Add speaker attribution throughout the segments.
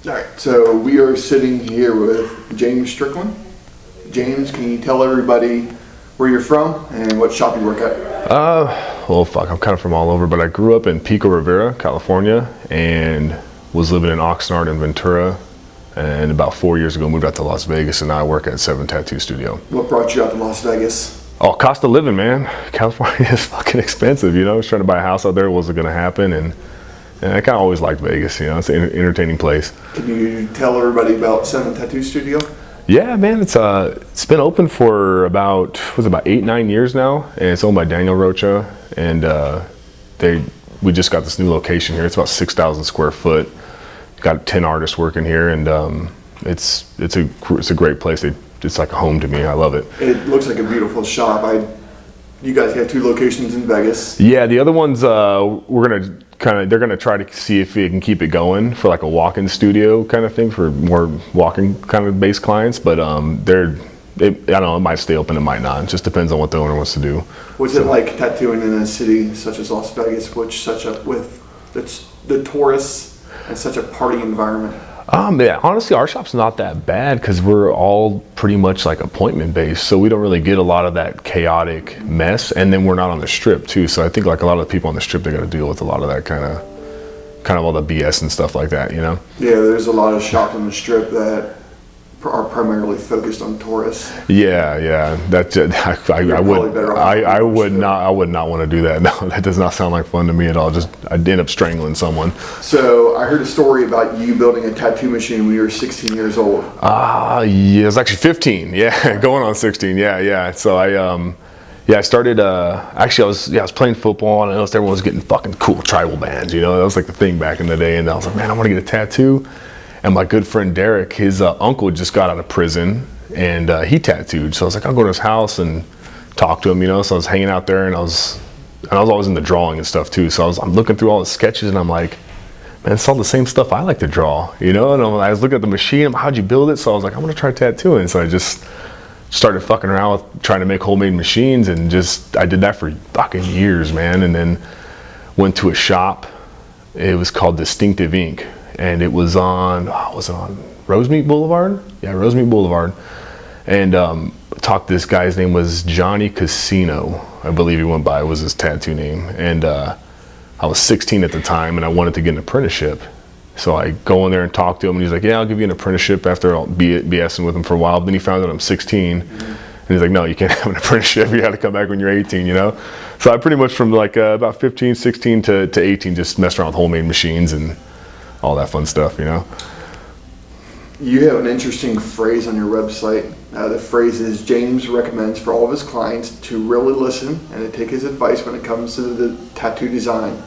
Speaker 1: All right, so we are sitting here with James Strickland. James, can you tell everybody where you're from and what shop you work at?
Speaker 2: Well, fuck, I'm kind of from all over, but I grew up in Pico Rivera, California, and was living in Oxnard and Ventura. And about 4 years ago, moved out to Las Vegas, and now I work at 7 Tattoo Studio.
Speaker 1: What brought you out to Las Vegas?
Speaker 2: Oh, cost of living, man. California is fucking expensive, you know? I was trying to buy a house out there, wasn't gonna happen, and I kind of always liked Vegas, you know? It's an entertaining place.
Speaker 1: Can you tell everybody about 7 Tattoo Studio?
Speaker 2: Yeah, man, it's been open for about 8-9 years now, and it's owned by Daniel Rocha, and we just got this new location here. It's about 6,000 square foot. Got 10 artists working here, and it's a great place. It's like a home to me. I love it.
Speaker 1: It looks like a beautiful shop. You guys have 2 locations in Vegas.
Speaker 2: Yeah, the other ones they're gonna try to see if we can keep it going for like a walk-in studio kind of thing for more walking kind of based clients. But I don't know, it might stay open, it might not. It just depends on what the owner wants to do. What's
Speaker 1: it like tattooing in a city such as Las Vegas, with the tourists and such a party environment?
Speaker 2: Yeah, honestly, our shop's not that bad because we're all pretty much like appointment based, so we don't really get a lot of that chaotic mess. And then we're not on the strip too, so I think like a lot of the people on the strip, they got to deal with a lot of that kind of all the BS and stuff like that, you know?
Speaker 1: Yeah, there's a lot of shops on the strip that are primarily focused on tourists.
Speaker 2: Yeah. I would not want to do that. No, that does not sound like fun to me at all. I'd end up strangling someone. So
Speaker 1: I heard a story about you building a tattoo machine when you were 16 years old.
Speaker 2: Yeah, it was actually 15. Yeah, going on 16. Yeah. So I started. Actually, I was playing football, and I noticed everyone was getting fucking cool tribal bands. You know, that was like the thing back in the day. And I was like, man, I want to get a tattoo. And my good friend Derek, his uncle just got out of prison, and he tattooed. So I was like, I'll go to his house and talk to him, you know. So I was hanging out there, and I was always into drawing and stuff too. So I'm looking through all the sketches, and I'm like, man, it's all the same stuff I like to draw, you know. And I was looking at the machine. How'd you build it? So I was like, I'm gonna try tattooing. So I just started fucking around with trying to make homemade machines, and I did that for fucking years, man. And then went to a shop. It was called Distinctive Ink. And it was on Rosemead Boulevard? Yeah, Rosemead Boulevard. And talked to this guy's name was Johnny Casino, I believe he went by, was his tattoo name. And I was 16 at the time, and I wanted to get an apprenticeship. So I go in there and talk to him, and he's like, yeah, I'll give you an apprenticeship after I'll be BSing with him for a while. Then he found out I'm 16. And he's like, no, you can't have an apprenticeship. You have to come back when you're 18, you know? So I pretty much from like about 15, 16 to 18 just messed around with homemade machines and all that fun stuff, you know?
Speaker 1: You have an interesting phrase on your website. The phrase is, James recommends for all of his clients to really listen and to take his advice when it comes to the tattoo design.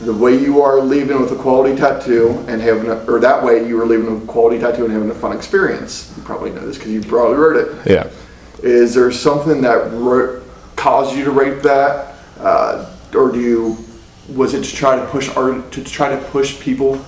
Speaker 1: The way you are leaving with a quality tattoo and that way you were leaving with a quality tattoo and having a fun experience. You probably know this because you probably wrote it.
Speaker 2: Yeah.
Speaker 1: Is there something that caused you to write that? Or was it to try to push people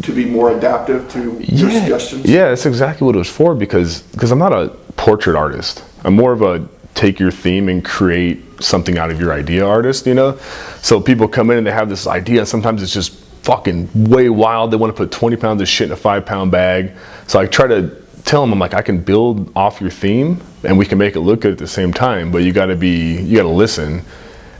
Speaker 1: to be more adaptive to your suggestions?
Speaker 2: Yeah, that's exactly what it was for, because I'm not a portrait artist. I'm more of a take your theme and create something out of your idea artist, you know? So people come in and they have this idea, and sometimes it's just fucking way wild. They want to put 20 pounds of shit in a 5-pound bag. So I try to tell them, I'm like, I can build off your theme and we can make it look good at the same time, but you gotta listen.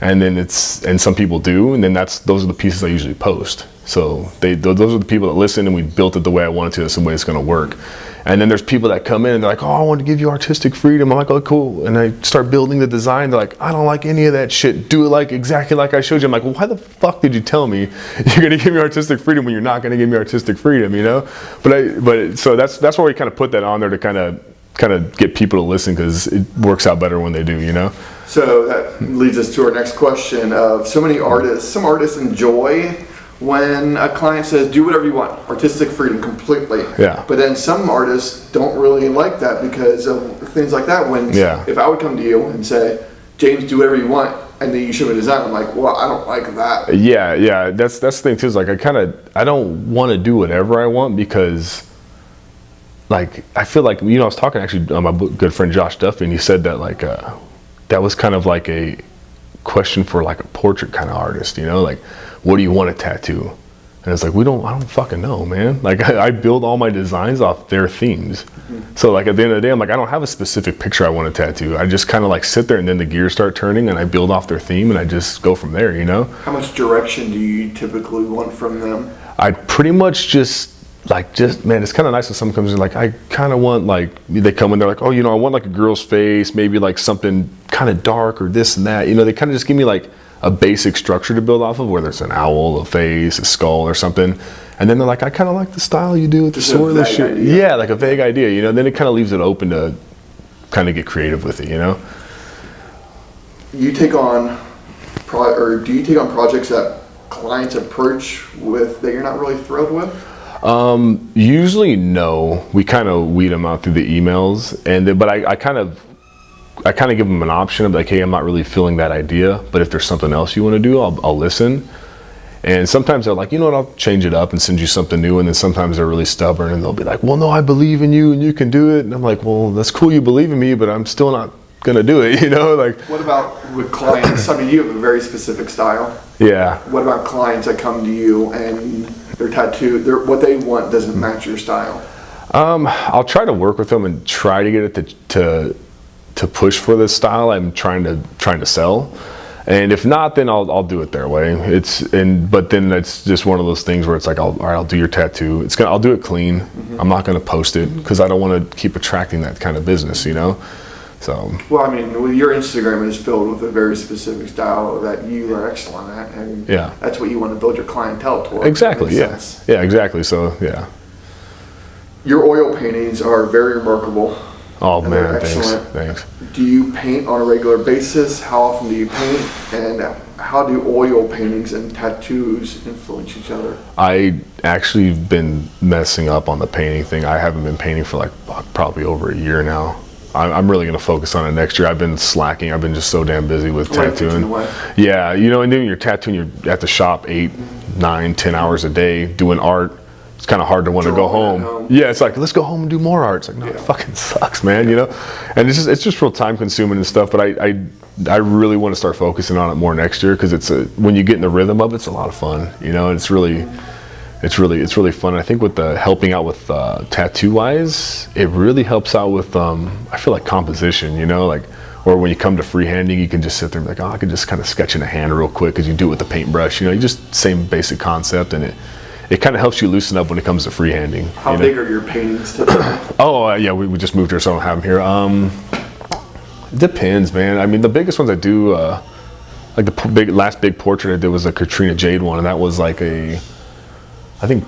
Speaker 2: And some people do, and then those are the pieces I usually post. So those are the people that listen, and we built it the way I wanted to. That's the way it's gonna work. And then there's people that come in and they're like, oh, I want to give you artistic freedom. I'm like, oh, cool. And I start building the design. They're like, I don't like any of that shit. Do it like exactly like I showed you. I'm like, well, why the fuck did you tell me you're gonna give me artistic freedom when you're not gonna give me artistic freedom, you know? So that's why we kind of put that on there to kind of get people to listen, because it works out better when they do, you know?
Speaker 1: So that leads us to our next question of some artists enjoy when a client says, do whatever you want, artistic freedom completely.
Speaker 2: Yeah.
Speaker 1: But then some artists don't really like that because of things like that. If I would come to you and say, James, do whatever you want, and then you show me a design, I'm like, well, I don't like that.
Speaker 2: Yeah, that's the thing too, is like I don't want to do whatever I want, because like I feel like, you know, I was talking actually to my good friend Josh Duffy, and he said that like that was kind of like a question for like a portrait kind of artist, you know, like, what do you want to tattoo? And it's like, I don't fucking know, man. Like, I build all my designs off their themes. So, like, at the end of the day, I'm like, I don't have a specific picture I want to tattoo. I just kind of, like, sit there, and then the gears start turning, and I build off their theme, and I just go from there, you know?
Speaker 1: How much direction do you typically want from them?
Speaker 2: I pretty much man, it's kind of nice when someone comes in, like, I kind of want, like, they come in, they're like, oh, you know, I want, like, a girl's face, maybe, like, something kind of dark or this and that. You know, they kind of just give me, like, a basic structure to build off of, whether it's an owl, a face, a skull, or something. And then they're like, I kind of like the style you do with the swordless shit. Yeah, like a vague idea, you know. Then it kind of leaves it open to kind of get creative with it, you know.
Speaker 1: You take on, do you take on projects that clients approach with that you're not really thrilled with?
Speaker 2: Usually no. We kind of weed them out through the emails, but I kind of give them an option of like, hey, I'm not really feeling that idea, but if there's something else you want to do, I'll listen. And sometimes they're like, you know what, I'll change it up and send you something new. And then sometimes they're really stubborn and they'll be like, well, no, I believe in you and you can do it. And I'm like, well, that's cool, you believe in me, but I'm still not gonna do it, you know? Like,
Speaker 1: what about with clients? I mean, you have a very specific style.
Speaker 2: Yeah.
Speaker 1: What about clients that come to you and their tattoo, what they want doesn't match your style?
Speaker 2: I'll try to work with them and try to get it to push for the style I'm trying to sell. And if not, then I'll do it their way. But then it's just one of those things where it's like, all right, I'll do your tattoo. I'll do it clean. Mm-hmm. I'm not gonna post it because I don't want to keep attracting that kind of business, you know. So.
Speaker 1: Well, I mean, your Instagram is filled with a very specific style that you are excellent at, and
Speaker 2: yeah,
Speaker 1: that's what you want to build your clientele towards.
Speaker 2: Exactly. Yeah. Sense. Yeah. Exactly. So yeah.
Speaker 1: Your oil paintings are very remarkable.
Speaker 2: Oh man, thanks.
Speaker 1: Do you paint on a regular basis? How often do you paint? And how do oil paintings and tattoos influence each other?
Speaker 2: I actually been messing up on the painting thing. I haven't been painting for like probably over a year now. I'm really gonna focus on it next year. I've been slacking. I've been just so damn busy with tattooing. Yeah, you know, and then you're tattooing, you're at the shop 8, 9, 10 hours a day doing art. It's kind of hard to want to go home. Yeah, it's like, let's go home and do more art. It's like, no, it fucking sucks, man, you know? And it's just real time consuming and stuff, but I really want to start focusing on it more next year because when you get in the rhythm of it, it's a lot of fun, you know? It's really fun. And I think with the helping out with tattoo wise, it really helps out with, I feel like composition, you know? Like, or when you come to freehanding, you can just sit there and be like, oh, I can just kind of sketch in a hand real quick because you do it with the paintbrush, you know? You just same basic concept, and it kind of helps you loosen up when it comes to freehanding.
Speaker 1: How big are your paintings today?
Speaker 2: Yeah, we just moved here, so I don't have them here. It depends, man. I mean, the biggest ones I do, like the last big portrait I did was a Katrina Jade one, and that was like I think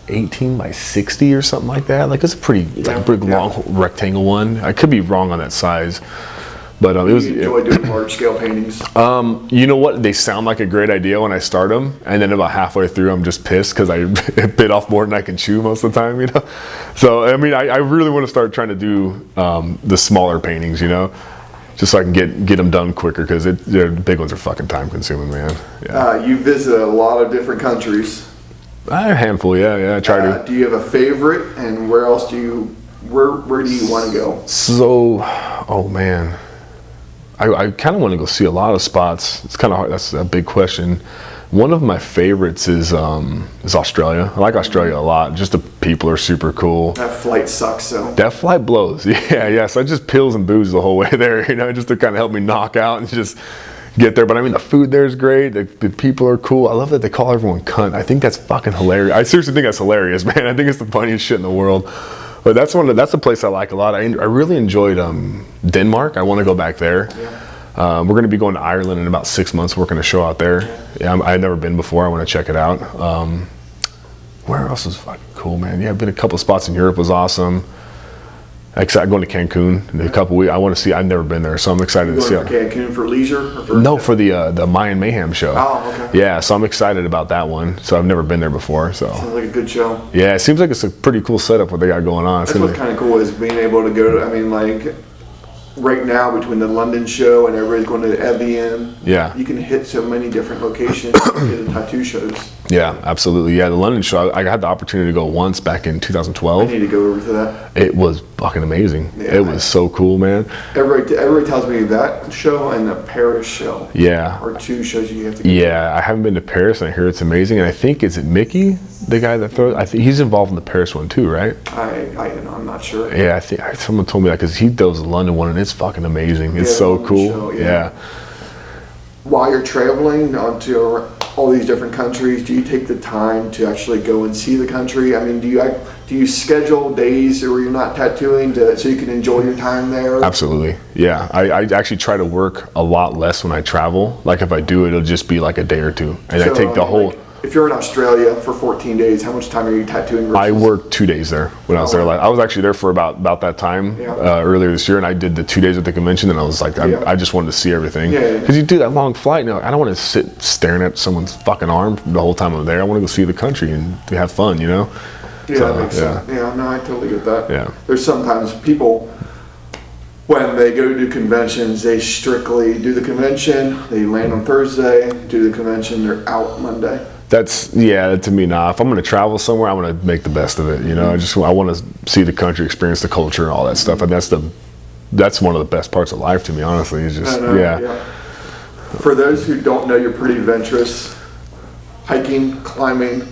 Speaker 2: 18 by 60 or something like that. Like, it's a pretty big long rectangle one. I could be wrong on that size. But it was.
Speaker 1: You enjoy doing large scale paintings?
Speaker 2: You know what? They sound like a great idea when I start them, and then about halfway through, I'm just pissed because I bit off more than I can chew most of the time, you know. So I mean, I really want to start trying to do the smaller paintings, you know, just so I can get them done quicker because the big ones are fucking time consuming, man. Yeah.
Speaker 1: You visit a lot of different countries.
Speaker 2: A handful, yeah. I try to.
Speaker 1: Do you have a favorite, and where else do you want to go?
Speaker 2: So, oh man. I kind of want to go see a lot of spots. It's kind of hard. That's a big question. One of my favorites is Australia. I like Australia a lot. Just the people are super cool.
Speaker 1: That flight sucks, though.
Speaker 2: That flight blows. Yeah. So I just pills and booze the whole way there, you know, just to kind of help me knock out and just get there. But I mean, the food there is great. The people are cool. I love that they call everyone cunt. I think that's fucking hilarious. I seriously think that's hilarious, man. I think it's the funniest shit in the world. But that's a place I like a lot. I really enjoyed Denmark. I want to go back there. Yeah. We're going to be going to Ireland in about 6 months, working a show out there. Yeah, I've never been before. I want to check it out. Where else is fucking cool, man? Yeah, I've been a couple spots in Europe. Was awesome. I'm going to Cancun in a couple weeks. I want to see. I've never been there, so I'm excited to see.
Speaker 1: Cancun for leisure?
Speaker 2: No, for the Mayan Mayhem show.
Speaker 1: Oh, okay.
Speaker 2: Yeah, so I'm excited about that one. So I've never been there before. So
Speaker 1: sounds like a good show.
Speaker 2: Yeah, it seems like it's a pretty cool setup what they got going on.
Speaker 1: That's what's kind of cool is being able to go to. I mean, like right now between the London show and everybody's going to Evian.
Speaker 2: Yeah,
Speaker 1: you can hit so many different locations to the tattoo shows.
Speaker 2: Yeah, absolutely. Yeah, the London show, I had the opportunity to go once back in
Speaker 1: I
Speaker 2: 2012.
Speaker 1: need to go over to that.
Speaker 2: It was fucking amazing.
Speaker 1: Yeah,
Speaker 2: it was so cool, man.
Speaker 1: Everybody tells me that show and the Paris show
Speaker 2: Yeah.
Speaker 1: are two shows you have to go
Speaker 2: Yeah, I haven't been to Paris, and I hear it's amazing. And I think, is it Mickey, the guy that throws? I think he's involved in the Paris one too, right?
Speaker 1: I'm not sure.
Speaker 2: Yeah, I think someone told me that because he does the London one, and it's fucking amazing. It's so
Speaker 1: London
Speaker 2: cool.
Speaker 1: show,
Speaker 2: yeah.
Speaker 1: While you're traveling onto all these different countries, do you take the time to actually go and see the country? I mean, do you schedule days where you're not tattooing so you can enjoy your time there?
Speaker 2: Absolutely. Yeah, I actually try to work a lot less when I travel. Like if I do it, it'll just be like a day or two, and I take the whole.
Speaker 1: Like, if you're in Australia for 14 days, how much time are you tattooing? Versus?
Speaker 2: I worked 2 days there when I was there. Like I was actually there for about that time earlier this year, and I did the 2 days at the convention. And I was like, I just wanted to see everything. Because you do that long flight, and I don't want to sit staring at someone's fucking arm the whole time I'm there. I want to go see the country and have fun, you know.
Speaker 1: Yeah, that makes sense. Yeah, no, I totally get that.
Speaker 2: Yeah.
Speaker 1: There's sometimes people, when they go to do conventions, they strictly do the convention, they land on Thursday, do the convention, they're out Monday.
Speaker 2: That's to me now. If I'm going to travel somewhere, I want to make the best of it. You know, I want to see the country, experience the culture, all that stuff, and that's one of the best parts of life to me. Honestly, is just
Speaker 1: For those who don't know, you're pretty adventurous. Hiking, climbing,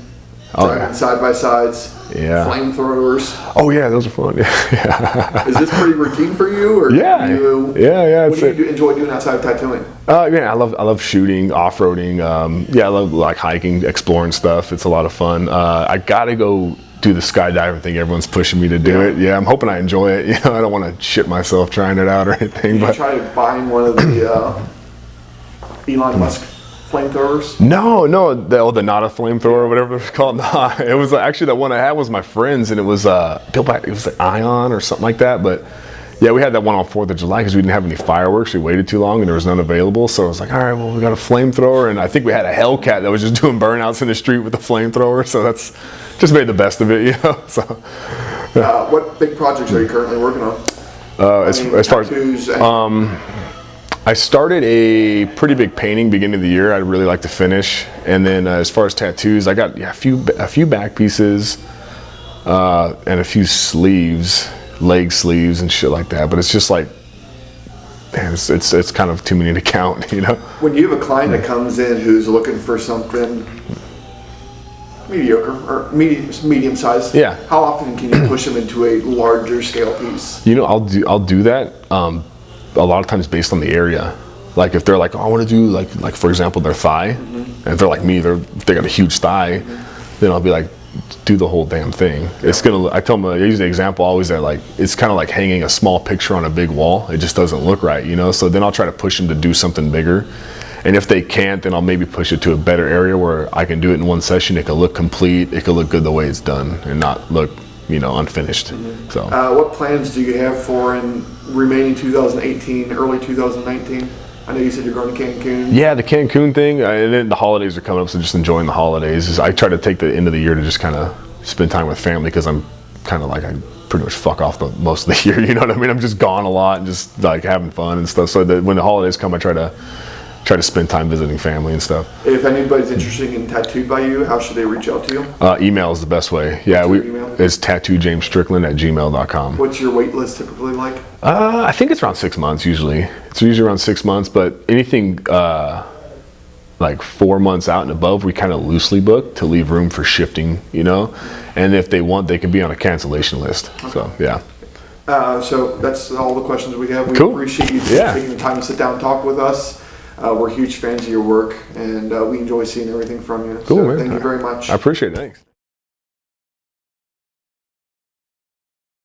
Speaker 1: driving side by sides, flamethrowers.
Speaker 2: Oh yeah, those are fun. Yeah.
Speaker 1: Is this pretty routine for you, or
Speaker 2: yeah.
Speaker 1: What do you enjoy doing outside of tattooing?
Speaker 2: I love shooting, off-roading. I love like hiking, exploring stuff. It's a lot of fun. I gotta go do the skydiving thing. Everyone's pushing me to do it. Yeah, I'm hoping I enjoy it. You know, I don't want to shit myself trying it out or anything.
Speaker 1: Did you try buying one of the Elon Musk flamethrowers?
Speaker 2: No, the not a flamethrower or whatever it's called. No, it was actually the one I had was my friend's, and it was built by, it was like Ion or something like that. But yeah, we had that one on 4th of July because we didn't have any fireworks. We waited too long and there was none available. So I was like, all right, well, we got a flamethrower, and I think we had a Hellcat that was just doing burnouts in the street with the flamethrower. So that's just made the best of it, you know. So
Speaker 1: what big projects are you currently working on?
Speaker 2: As far as I started a pretty big painting beginning of the year. I'd really like to finish, and then as far as tattoos, I got a few back pieces and a few sleeves, leg sleeves and shit like that. But it's just like, man, it's kind of too many to count, you know.
Speaker 1: When you have a client that comes in who's looking for something mediocre or medium size, how often can you push them into a larger scale piece?
Speaker 2: You know, I'll do that. A lot of times based on the area. Like if they're like, oh, I want to do like for example their thigh, and if they're like me, if they got a huge thigh, then I'll be like, do the whole damn thing. It's gonna. I tell them, I use the example always that like it's kind of like hanging a small picture on a big wall. It just doesn't look right, you know. So then I'll try to push them to do something bigger, and if they can't, then I'll maybe push it to a better area where I can do it in one session. It could look complete. It could look good the way it's done, and not look, you know, unfinished. So
Speaker 1: what plans do you have for in remaining 2018, early 2019? I know you said you're going to Cancun.
Speaker 2: Yeah, the Cancun thing, and then the holidays are coming up, so just enjoying the holidays. I try to take the end of the year to just kind of spend time with family, because I'm kind of like, I pretty much fuck off most of the year, you know what I mean? I'm just gone a lot and just like having fun and stuff. So that when the holidays come, I try to spend time visiting family and stuff.
Speaker 1: If anybody's interested in tattooed by you, how should they reach out to you?
Speaker 2: Email is the best way. Yeah, it's tattoojamestrickland@gmail.com.
Speaker 1: What's your wait list typically like?
Speaker 2: I think it's around 6 months usually. It's usually around 6 months, but anything like 4 months out and above, we kind of loosely book to leave room for shifting, you know? And if they want, they can be on a cancellation list. Okay. So, yeah.
Speaker 1: So that's all the questions we have. We
Speaker 2: cool.
Speaker 1: appreciate you taking the time to sit down and talk with us. We're huge fans of your work, and we enjoy seeing everything from you.
Speaker 2: Cool,
Speaker 1: so
Speaker 2: man.
Speaker 1: Thank you very much.
Speaker 2: I appreciate it. Thanks.